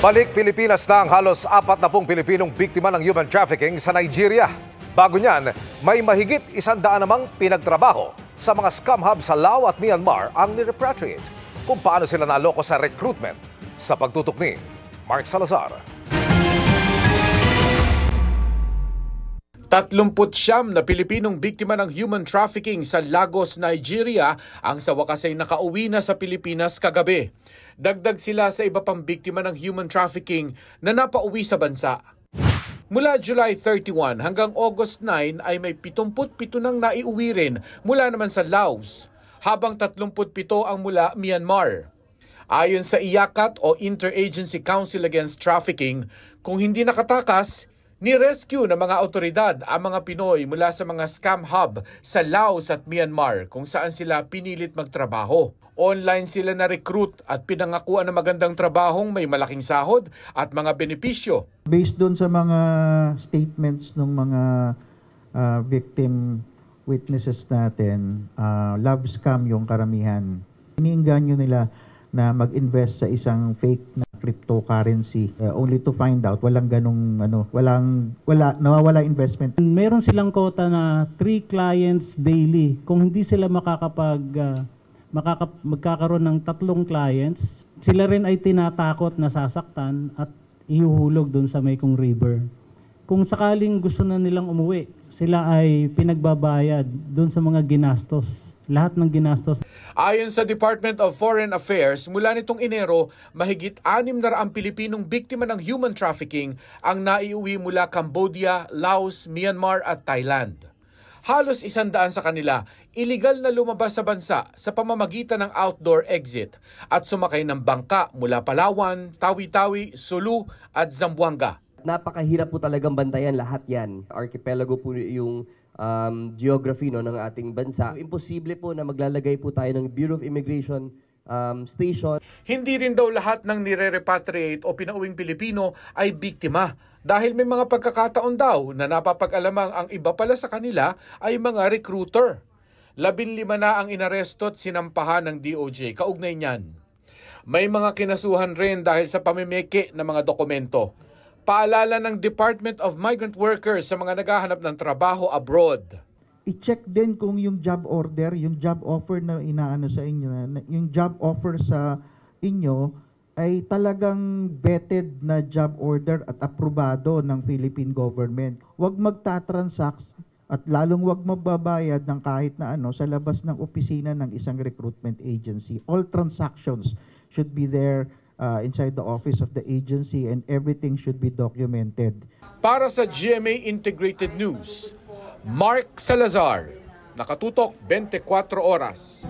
Balik Pilipinas na ang halos 40 Pilipinong biktima ng human trafficking sa Nigeria. Bago niyan, may mahigit 100 namang pinagtrabaho sa mga scam hub sa Laos at Myanmar ang nirepatriate. Kung paano sila naloko sa recruitment sa pagtutok ni Mark Salazar. 39 na Pilipinong biktima ng human trafficking sa Lagos, Nigeria ang sa wakas ay nakauwi na sa Pilipinas kagabi. Dagdag sila sa iba pang biktima ng human trafficking na napauwi sa bansa. Mula July 31 hanggang August 9 ay may 77 nang naiuwi rin mula naman sa Laos, habang 37 ang mula Myanmar. Ayon sa IACAT o Interagency Council Against Trafficking, kung hindi nakatakas, ni-rescue ng mga otoridad ang mga Pinoy mula sa mga scam hub sa Laos at Myanmar kung saan sila pinilit magtrabaho. Online sila na-recruit at pinangakuan ng magandang trabahong may malaking sahod at mga benepisyo. Based doon sa mga statements ng mga victim witnesses natin, love scam yung karamihan. Iniinganyo nila na mag-invest sa isang fake na cryptocurrency only to find out walang ganung nawawala investment. Meron silang quota na 3 clients daily. Kung hindi sila magkakaroon ng 3 clients, sila rin ay tinatakot na sasaktan at ihuhulog doon sa Mekong River. Kung sakaling gusto na nilang umuwi, sila ay pinagbabayad doon sa mga ginastos. Lahat ng ginastos. Ayon sa Department of Foreign Affairs, mula nitong Enero, mahigit 600 Pilipinong biktima ng human trafficking ang naiuwi mula Cambodia, Laos, Myanmar at Thailand. Halos 100 sa kanila, iligal na lumabas sa bansa sa pamamagitan ng outdoor exit at sumakay ng bangka mula Palawan, Tawi-Tawi, Sulu at Zamboanga. Napakahirap po talagang bantayan lahat yan. Archipelago po yung geography ng ating bansa. Imposible po na maglalagay po tayo ng Bureau of Immigration station. Hindi rin daw lahat ng nire-repatriate o pinauwing Pilipino ay biktima dahil may mga pagkakataon daw na napapag-alamang ang iba pala sa kanila ay mga recruiter. 15 na ang inaresto at sinampahan ng DOJ kaugnay niyan. May mga kinasuhan rin dahil sa pamimeke ng mga dokumento. Paalala ng Department of Migrant Workers sa mga naghahanap ng trabaho abroad. I-check din kung yung job order, yung job offer na inaano sa inyo, yung job offer sa inyo ay talagang vetted na job order at aprobado ng Philippine government. Huwag magta-transact at lalong huwag magbabayad ng kahit na ano sa labas ng opisina ng isang recruitment agency. All transactions should be there inside the office of the agency and everything should be documented. Para sa GMA Integrated News, Mark Salazar, nakatutok 24 oras.